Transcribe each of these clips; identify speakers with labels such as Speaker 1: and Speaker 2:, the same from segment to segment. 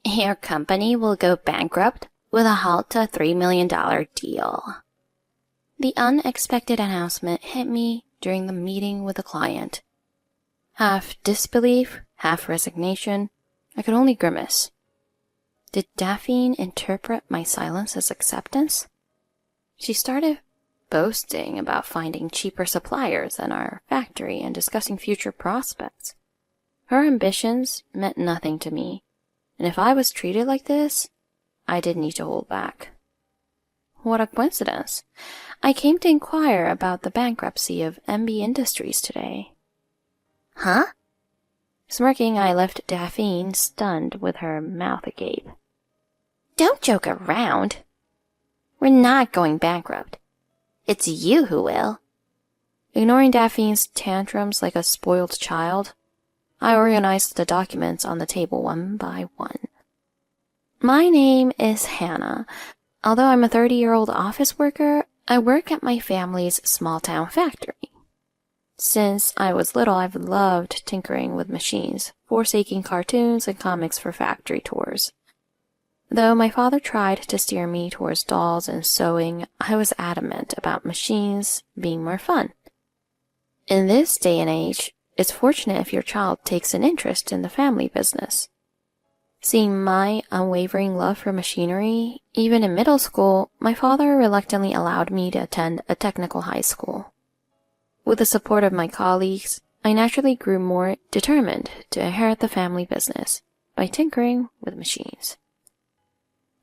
Speaker 1: Your company will go bankrupt with a halt to a $3 million deal. The unexpected announcement hit me during the meeting with the client. Half disbelief, half resignation, I could only grimace. Did Daphne interpret my silence as acceptance? She started boasting about finding cheaper suppliers than our factory and discussing future prospects. Her ambitions meant nothing to me, and if I was treated like this, I didn't need to hold back. What a coincidence. I came to inquire about the bankruptcy of MB Industries today. Huh? Smirking, I left Daphne stunned with her mouth agape. Don't joke around. We're not going bankrupt. It's you who will. Ignoring Daphne's tantrums like a spoiled child, I organized the documents on the table one by one. My name is Hannah. Although I'm a 30-year-old office worker, I work at my family's small-town factory. Since I was little, I've loved tinkering with machines, forsaking cartoons and comics for factory tours. Though my father tried to steer me towards dolls and sewing, I was adamant about machines being more fun. In this day and age, it's fortunate if your child takes an interest in the family business. Seeing my unwavering love for machinery, even in middle school, my father reluctantly allowed me to attend a technical high school. With the support of my colleagues, I naturally grew more determined to inherit the family business by tinkering with machines.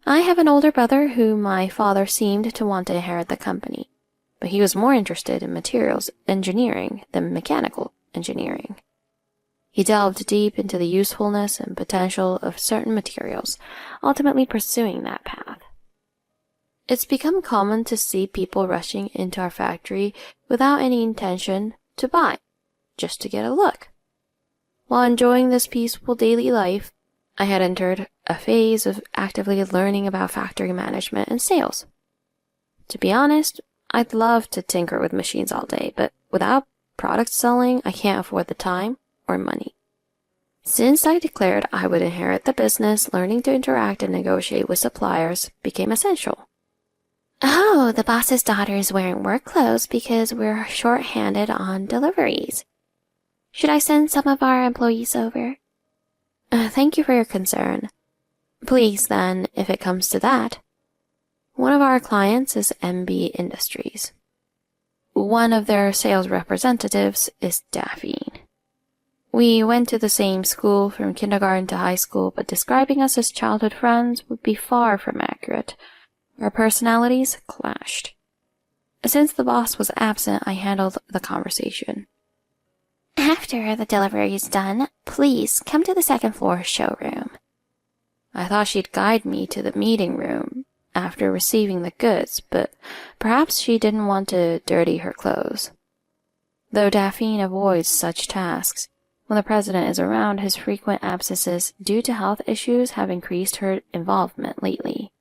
Speaker 1: I have an older brother who my father seemed to want to inherit the company, but he was more interested in materials engineering than mechanical engineering. He delved deep into the usefulness and potential of certain materials, ultimately pursuing that path. It's become common to see people rushing into our factory without any intention to buy, just to get a look. While enjoying this peaceful daily life, I had entered a phase of actively learning about factory management and sales. To be honest, I'd love to tinker with machines all day, but without product selling, I can't afford the time or money. Since I declared I would inherit the business, learning to interact and negotiate with suppliers became essential. Oh, the boss's daughter is wearing work clothes because we're short-handed on deliveries. Should I send some of our employees over? Thank you for your concern. Please, then, if it comes to that. One of our clients is MB Industries. One of their sales representatives is Daphne. We went to the same school from kindergarten to high school, but describing us as childhood friends would be far from accurate. Our personalities clashed. Since the boss was absent, I handled the conversation. After the delivery is done, please come to the second floor showroom. I thought she'd guide me to the meeting room after receiving the goods, but perhaps she didn't want to dirty her clothes. Though Daphne avoids such tasks, when the president is around, his frequent absences due to health issues have increased her involvement lately.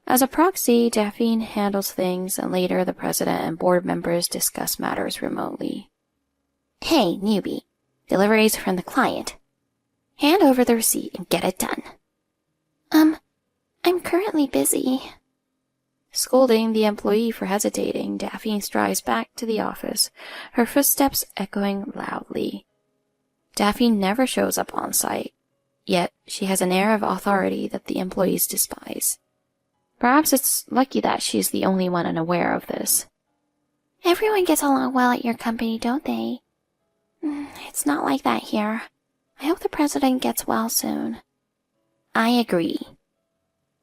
Speaker 1: As a proxy, Daphne handles things, and later the president and board members discuss matters remotely. Hey, newbie. Deliveries from the client. Hand over the receipt and get it done. I'm currently busy. Scolding the employee for hesitating, Daphne strides back to the office, her footsteps echoing loudly. Daphne never shows up on site, yet she has an air of authority that the employees despise. Perhaps it's lucky that she's the only one unaware of this. Everyone gets along well at your company, don't they? It's not like that here. I hope the president gets well soon. I agree.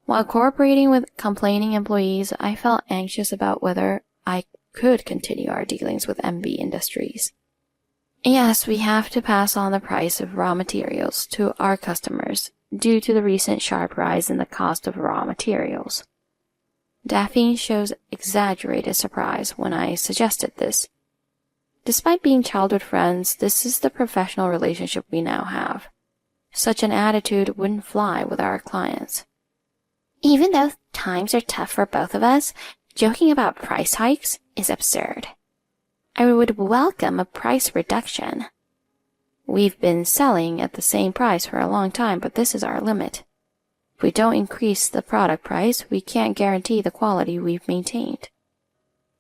Speaker 1: While cooperating with complaining employees, I felt anxious about whether I could continue our dealings with MB Industries. Yes, we have to pass on the price of raw materials to our customers due to the recent sharp rise in the cost of raw materials. Daphne shows exaggerated surprise when I suggested this. Despite being childhood friends, this is the professional relationship we now have. Such an attitude wouldn't fly with our clients. Even though times are tough for both of us, joking about price hikes is absurd. I would welcome a price reduction. We've been selling at the same price for a long time, but this is our limit. If we don't increase the product price, we can't guarantee the quality we've maintained.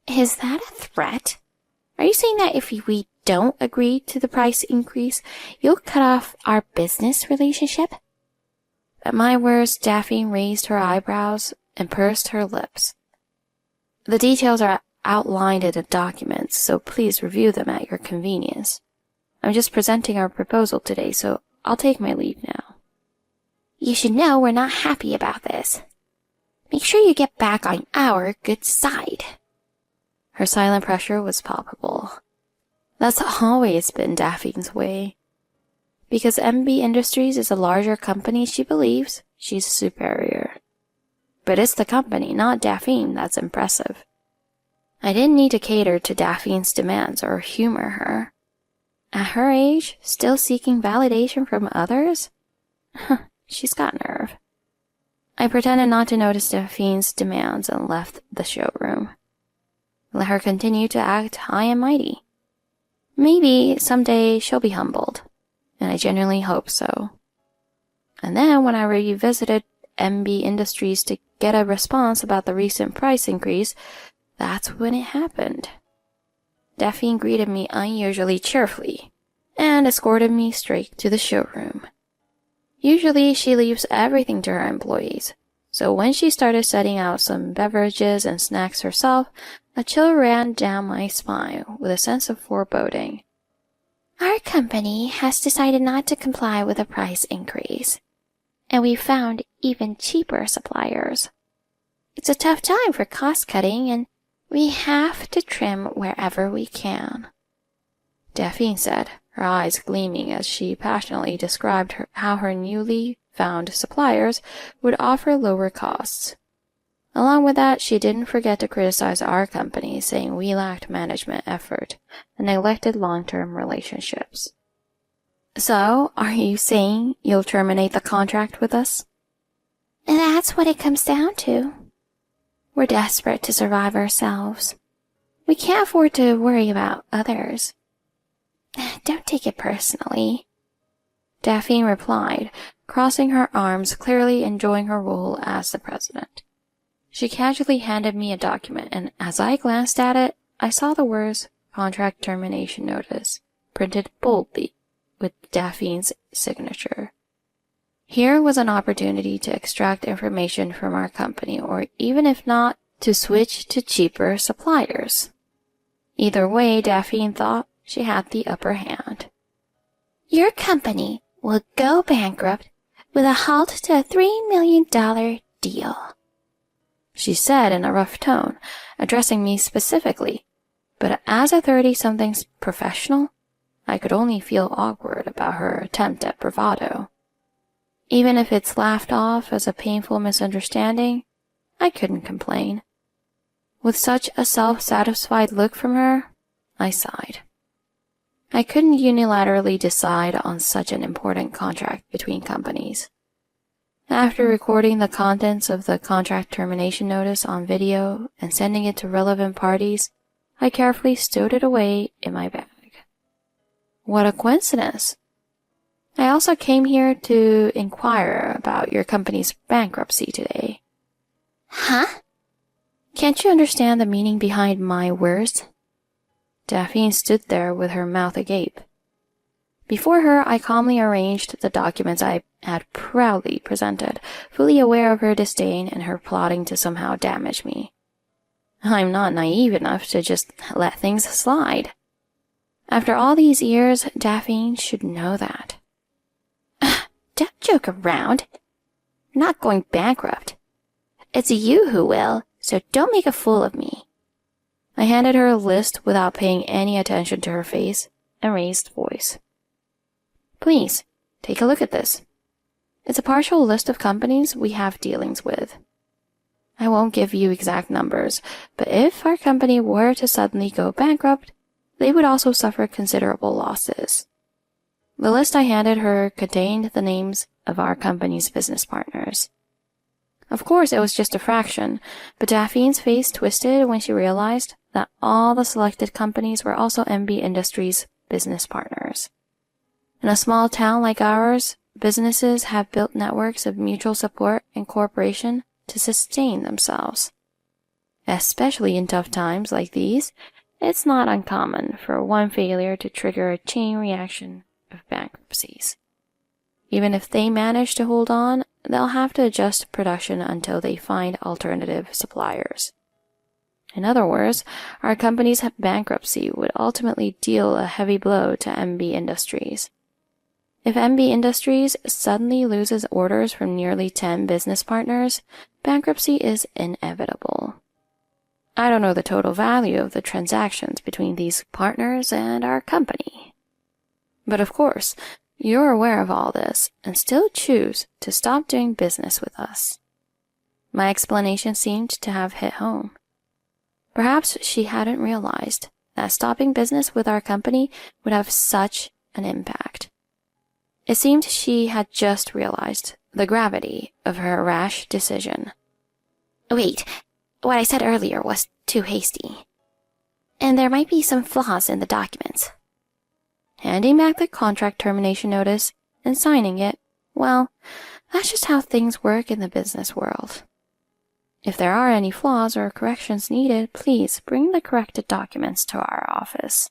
Speaker 1: Is that a threat? Are you saying that if we don't agree to the price increase, you'll cut off our business relationship? At my words, Daphne raised her eyebrows and pursed her lips. The details are outlined in the documents, so please review them at your convenience. I'm just presenting our proposal today, so I'll take my leave now. You should know we're not happy about this. Make sure you get back on our good side. Her silent pressure was palpable. That's always been Daphne's way. Because MB Industries is a larger company, she believes she's superior. But it's the company, not Daphne, that's impressive. I didn't need to cater to Daphne's demands or humor her. At her age, still seeking validation from others? She's got nerve. I pretended not to notice Daphne's demands and left the showroom. Let her continue to act high and mighty. Maybe someday she'll be humbled, and I genuinely hope so. And then when I revisited MB Industries to get a response about the recent price increase, that's when it happened. Daphne greeted me unusually cheerfully and escorted me straight to the showroom. Usually she leaves everything to her employees, so when she started setting out some beverages and snacks herself, a chill ran down my spine with a sense of foreboding. Our company has decided not to comply with the price increase, and we found even cheaper suppliers. It's a tough time for cost cutting, and we have to trim wherever we can. Daphne said, her eyes gleaming as she passionately described how her newly found suppliers would offer lower costs. Along with that, she didn't forget to criticize our company, saying we lacked management effort and neglected long-term relationships. So, are you saying you'll terminate the contract with us? That's what it comes down to. We're desperate to survive ourselves. We can't afford to worry about others. Don't take it personally, Daphne replied, crossing her arms, clearly enjoying her role as the president. She casually handed me a document, and as I glanced at it, I saw the words contract termination notice, printed boldly with Daphne's signature. Here was an opportunity to extract information from our company, or even if not, to switch to cheaper suppliers. Either way, Daphne thought she had the upper hand. Your company will go bankrupt with a halt to a $3 million deal, she said in a rough tone, addressing me specifically. But as a 30-something's professional, I could only feel awkward about her attempt at bravado. Even if it's laughed off as a painful misunderstanding, I couldn't complain. With such a self-satisfied look from her, I sighed. I couldn't unilaterally decide on such an important contract between companies. After recording the contents of the contract termination notice on video and sending it to relevant parties, I carefully stowed it away in my bag. What a coincidence! I also came here to inquire about your company's bankruptcy today. Huh? Can't you understand the meaning behind my words? Daphne stood there with her mouth agape. Before her, I calmly arranged the documents I had proudly presented, fully aware of her disdain and her plotting to somehow damage me. I'm not naive enough to just let things slide. After all these years, Daphne should know that. Don't joke around. You're not going bankrupt. It's you who will, so don't make a fool of me. I handed her a list without paying any attention to her face and raised voice. Please, take a look at this. It's a partial list of companies we have dealings with. I won't give you exact numbers, but if our company were to suddenly go bankrupt, they would also suffer considerable losses. The list I handed her contained the names of our company's business partners. Of course, it was just a fraction, but Daphne's face twisted when she realized that all the selected companies were also MB Industries' business partners. In a small town like ours, businesses have built networks of mutual support and cooperation to sustain themselves. Especially in tough times like these, it's not uncommon for one failure to trigger a chain reaction of bankruptcies. Even if they manage to hold on, they'll have to adjust production until they find alternative suppliers. In other words, our company's bankruptcy would ultimately deal a heavy blow to MB Industries. If MB Industries suddenly loses orders from nearly 10 business partners, bankruptcy is inevitable. I don't know the total value of the transactions between these partners and our company. But of course, you're aware of all this and still choose to stop doing business with us. My explanation seemed to have hit home. Perhaps she hadn't realized that stopping business with our company would have such an impact. It seemed she had just realized the gravity of her rash decision.
Speaker 2: Wait, what I said earlier was too hasty. And there might be some flaws in the documents.
Speaker 1: Handing back the contract termination notice and signing it, well, that's just how things work in the business world. If there are any flaws or corrections needed, please bring the corrected documents to our office.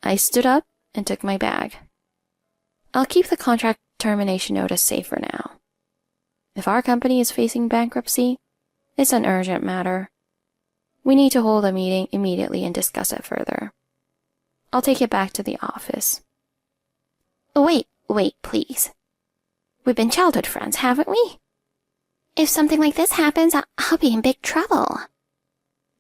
Speaker 1: I stood up and took my bag. I'll keep the contract termination notice safe for now. If our company is facing bankruptcy, it's an urgent matter. We need to hold a meeting immediately and discuss it further. I'll take it back to the office.
Speaker 2: Wait, please. We've been childhood friends, haven't we? If something like this happens, I'll be in big trouble.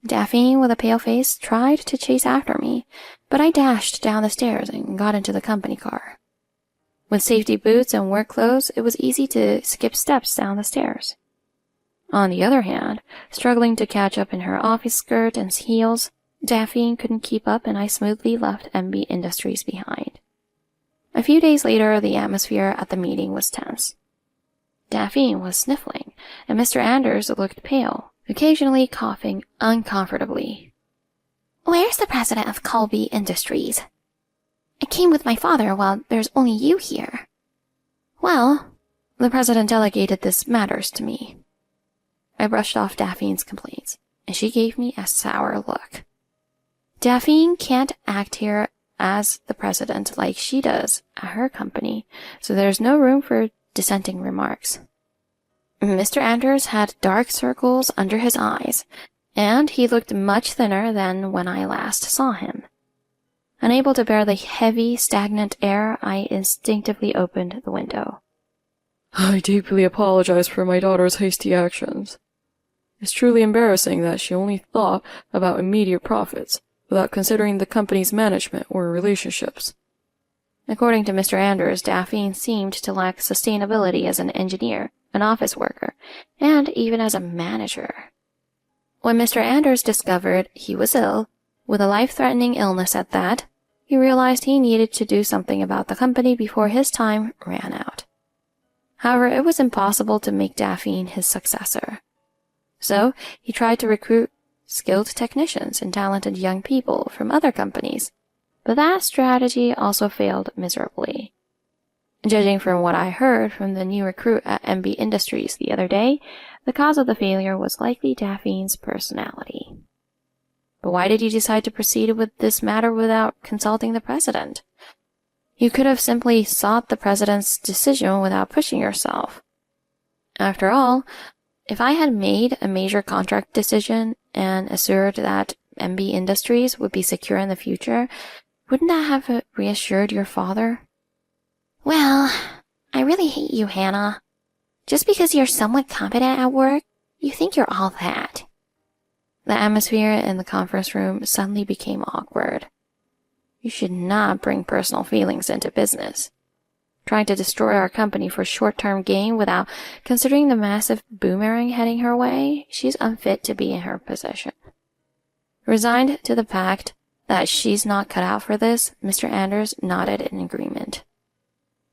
Speaker 1: Daphne, with a pale face, tried to chase after me, but I dashed down the stairs and got into the company car. With safety boots and work clothes, it was easy to skip steps down the stairs. On the other hand, struggling to catch up in her office skirt and heels, Daphne couldn't keep up and I smoothly left MB Industries behind. A few days later, the atmosphere at the meeting was tense. Daphne was sniffling, and Mr. Anders looked pale, occasionally coughing uncomfortably.
Speaker 2: Where's the president of Colby Industries? I came with my father while there's only you here.
Speaker 1: Well, the president delegated this matters to me. I brushed off Daphne's complaints, and she gave me a sour look. Daphne can't act here as the president like she does at her company, so there's no room for dissenting remarks. Mr. Anders had dark circles under his eyes, and he looked much thinner than when I last saw him. Unable to bear the heavy, stagnant air, I instinctively opened the window.
Speaker 3: I deeply apologize for my daughter's hasty actions. It's truly embarrassing that she only thought about immediate profits, without considering the company's management or relationships.
Speaker 1: According to Mr. Anders, Daphne seemed to lack sustainability as an engineer, an office worker, and even as a manager. When Mr. Anders discovered he was ill, with a life-threatening illness at that, he realized he needed to do something about the company before his time ran out. However, it was impossible to make Daphne his successor. So he tried to recruit skilled technicians and talented young people from other companies, but that strategy also failed miserably. Judging from what I heard from the new recruit at MB Industries the other day, the cause of the failure was likely Daphne's personality. But why did you decide to proceed with this matter without consulting the president? You could have simply sought the president's decision without pushing yourself. After all, if I had made a major contract decision and assured that MB Industries would be secure in the future, wouldn't that have reassured your father?
Speaker 2: Well, I really hate you, Hannah. Just because you're somewhat competent at work, you think you're all that.
Speaker 1: The atmosphere in the conference room suddenly became awkward. You should not bring personal feelings into business. Trying to destroy our company for short-term gain without considering the massive boomerang heading her way, she's unfit to be in her position. Resigned to the fact that she's not cut out for this, Mr. Anders nodded in agreement.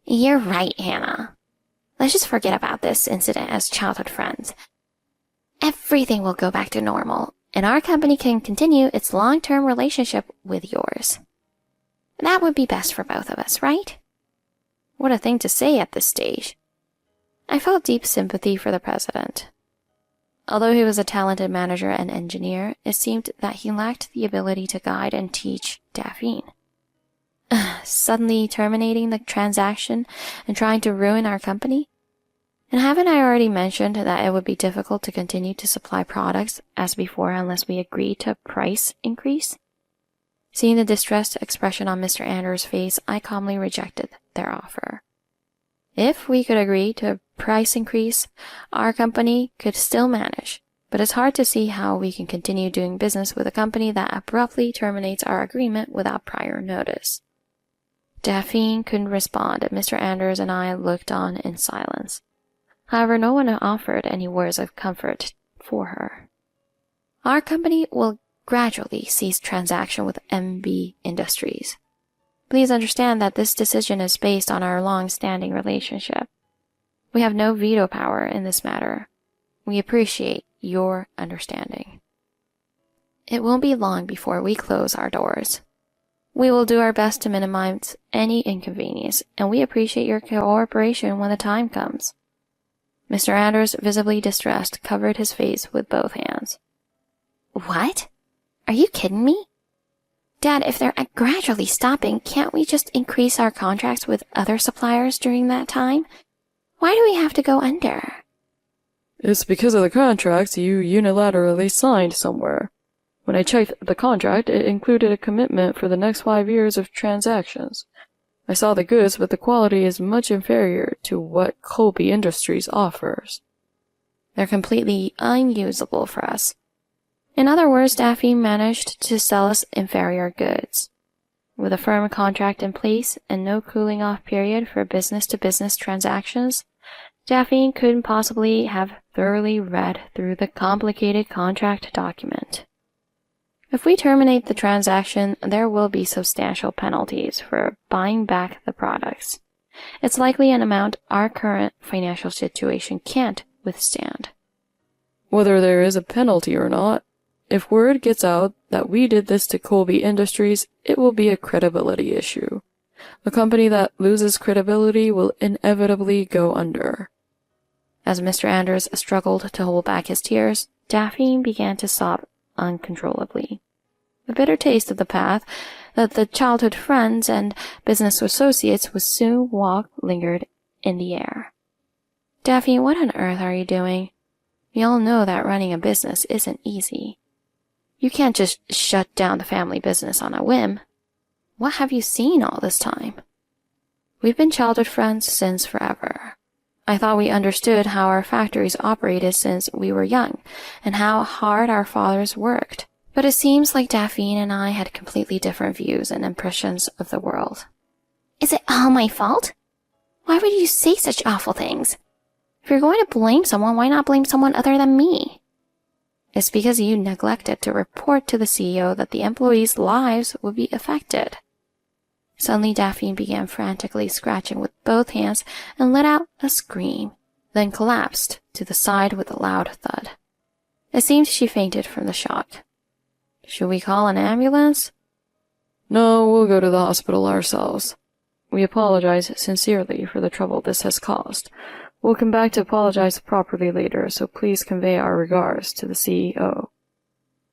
Speaker 2: You're right, Hannah. Let's just forget about this incident as childhood friends. Everything will go back to normal, and our company can continue its long-term relationship with yours. That would be best for both of us, right?
Speaker 1: What a thing to say at this stage. I felt deep sympathy for the president. Although he was a talented manager and engineer, it seemed that he lacked the ability to guide and teach Daphne. Suddenly terminating the transaction and trying to ruin our company? And haven't I already mentioned that it would be difficult to continue to supply products as before unless we agree to a price increase? Seeing the distressed expression on Mr. Anders' face, I calmly rejected their offer. If we could agree to a price increase, our company could still manage, but it's hard to see how we can continue doing business with a company that abruptly terminates our agreement without prior notice. Daphne couldn't respond, and Mr. Anders and I looked on in silence. However, no one offered any words of comfort for her. Our company will gradually cease transaction with MB Industries. Please understand that this decision is based on our long-standing relationship. We have no veto power in this matter. We appreciate your understanding. It won't be long before we close our doors. We will do our best to minimize any inconvenience, and we appreciate your cooperation when the time comes. Mr. Anders, visibly distressed, covered his face with both hands.
Speaker 2: What? Are you kidding me? Dad, if they're gradually stopping, can't we just increase our contracts with other suppliers during that time? Why do we have to go under?
Speaker 3: It's because of the contracts you unilaterally signed somewhere. When I checked the contract, it included a commitment for the next 5 years of transactions. I saw the goods, but the quality is much inferior to what Colby Industries offers.
Speaker 1: They're completely unusable for us. In other words, Daphne managed to sell us inferior goods. With a firm contract in place and no cooling off period for business-to-business transactions, Daphne couldn't possibly have thoroughly read through the complicated contract document. If we terminate the transaction, there will be substantial penalties for buying back the products. It's likely an amount our current financial situation can't withstand.
Speaker 3: Whether there is a penalty or not, if word gets out that we did this to Colby Industries, it will be a credibility issue. A company that loses credibility will inevitably go under.
Speaker 1: As Mr. Anders struggled to hold back his tears, Daphne began to sob uncontrollably. The bitter taste of the path that the childhood friends and business associates would soon walk lingered in the air. Daphne, what on earth are you doing? We all know that running a business isn't easy. You can't just shut down the family business on a whim. What have you seen all this time? We've been childhood friends since forever. I thought we understood how our factories operated since we were young, and how hard our fathers worked. But it seems like Daphne and I had completely different views and impressions of the world.
Speaker 2: Is it all my fault? Why would you say such awful things? If you're going to blame someone, why not blame someone other than me?
Speaker 1: It's because you neglected to report to the CEO that the employees' lives would be affected. Suddenly, Daphne began frantically scratching with both hands and let out a scream, then collapsed to the side with a loud thud. It seemed she fainted from the shock. Should we call an ambulance?
Speaker 3: No, we'll go to the hospital ourselves. We apologize sincerely for the trouble this has caused. We'll come back to apologize properly later, so please convey our regards to the CEO.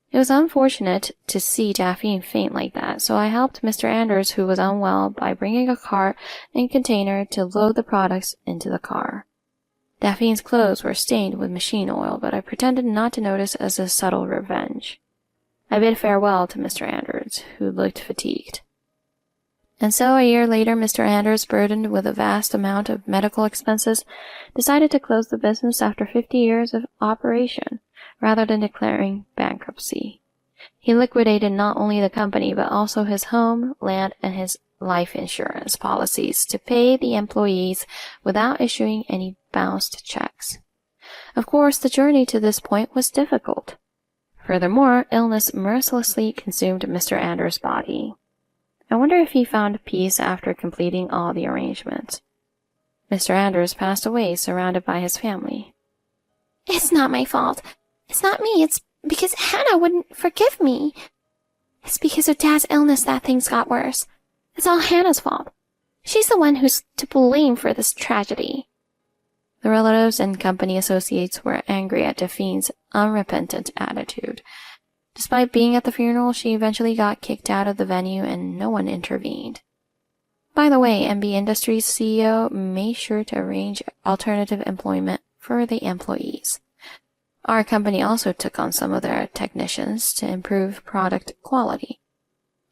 Speaker 1: It was unfortunate to see Daphne faint like that, so I helped Mr. Anders, who was unwell, by bringing a cart and container to load the products into the car. Daphne's clothes were stained with machine oil, but I pretended not to notice as a subtle revenge. I bid farewell to Mr. Anders, who looked fatigued. And so a year later, Mr. Anders, burdened with a vast amount of medical expenses, decided to close the business after 50 years of operation, rather than declaring bankruptcy. He liquidated not only the company, but also his home, land, and his life insurance policies to pay the employees without issuing any bounced checks. Of course, the journey to this point was difficult. Furthermore, illness mercilessly consumed Mr. Anders' body. I wonder if he found peace after completing all the arrangements. Mr. Anders passed away surrounded by his family.
Speaker 2: It's not my fault. It's not me. It's because Hannah wouldn't forgive me. It's because of Dad's illness that things got worse. It's all Hannah's fault. She's the one who's to blame for this tragedy.
Speaker 1: The relatives and company associates were angry at Daphne's unrepentant attitude. Despite being at the funeral, she eventually got kicked out of the venue and no one intervened. By the way, MB Industries CEO made sure to arrange alternative employment for the employees. Our company also took on some of their technicians to improve product quality.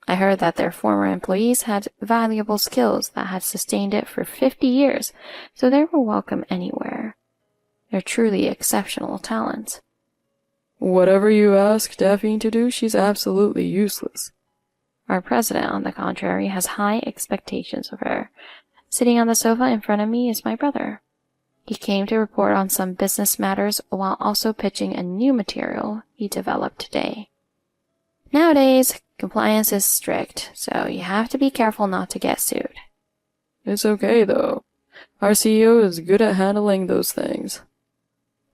Speaker 1: I heard that their former employees had valuable skills that had sustained it for 50 years, so they were welcome anywhere. They're truly exceptional talents.
Speaker 3: Whatever you ask Daphne to do, she's absolutely useless.
Speaker 1: Our president, on the contrary, has high expectations of her. Sitting on the sofa in front of me is my brother. He came to report on some business matters while also pitching a new material he developed today. Nowadays, compliance is strict, so you have to be careful not to get sued.
Speaker 3: It's okay, though. Our CEO is good at handling those things.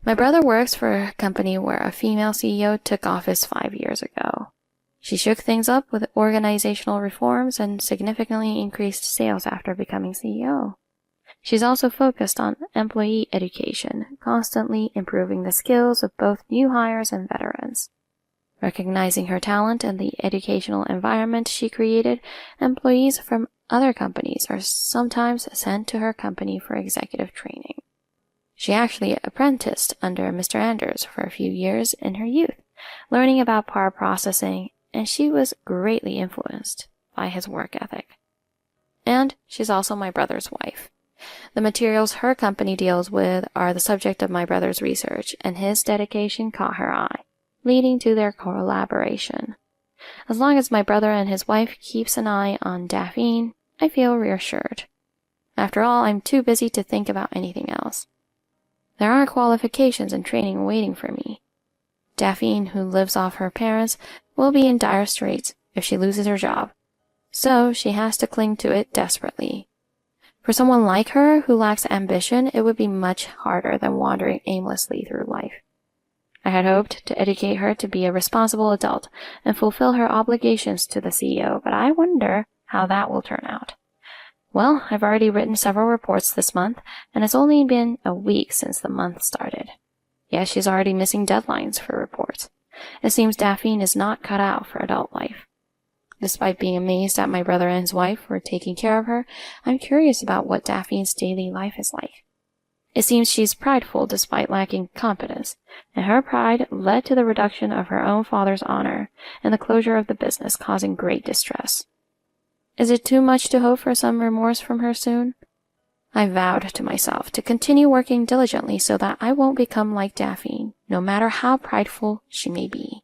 Speaker 1: My brother works for a company where a female CEO took office 5 years ago. She shook things up with organizational reforms and significantly increased sales after becoming CEO. She's also focused on employee education, constantly improving the skills of both new hires and veterans. Recognizing her talent and the educational environment she created, employees from other companies are sometimes sent to her company for executive training. She actually apprenticed under Mr. Anders for a few years in her youth, learning about power processing, and she was greatly influenced by his work ethic. And she's also my brother's wife. The materials her company deals with are the subject of my brother's research, and his dedication caught her eye, leading to their collaboration. As long as my brother and his wife keeps an eye on Daphne, I feel reassured. After all, I'm too busy to think about anything else. There are qualifications and training waiting for me. Daphne, who lives off her parents, will be in dire straits if she loses her job, so she has to cling to it desperately. For someone like her who lacks ambition, it would be much harder than wandering aimlessly through life. I had hoped to educate her to be a responsible adult and fulfill her obligations to the CEO, but I wonder how that will turn out. Well, I've already written several reports this month, and it's only been a week since the month started. Yes, she's already missing deadlines for reports. It seems Daphne is not cut out for adult life. Despite being amazed at my brother and his wife for taking care of her, I'm curious about what Daphne's daily life is like. It seems she's prideful despite lacking competence, and her pride led to the reduction of her own father's honor and the closure of the business, causing great distress. Is it too much to hope for some remorse from her soon? I vowed to myself to continue working diligently so that I won't become like Daphne, no matter how prideful she may be.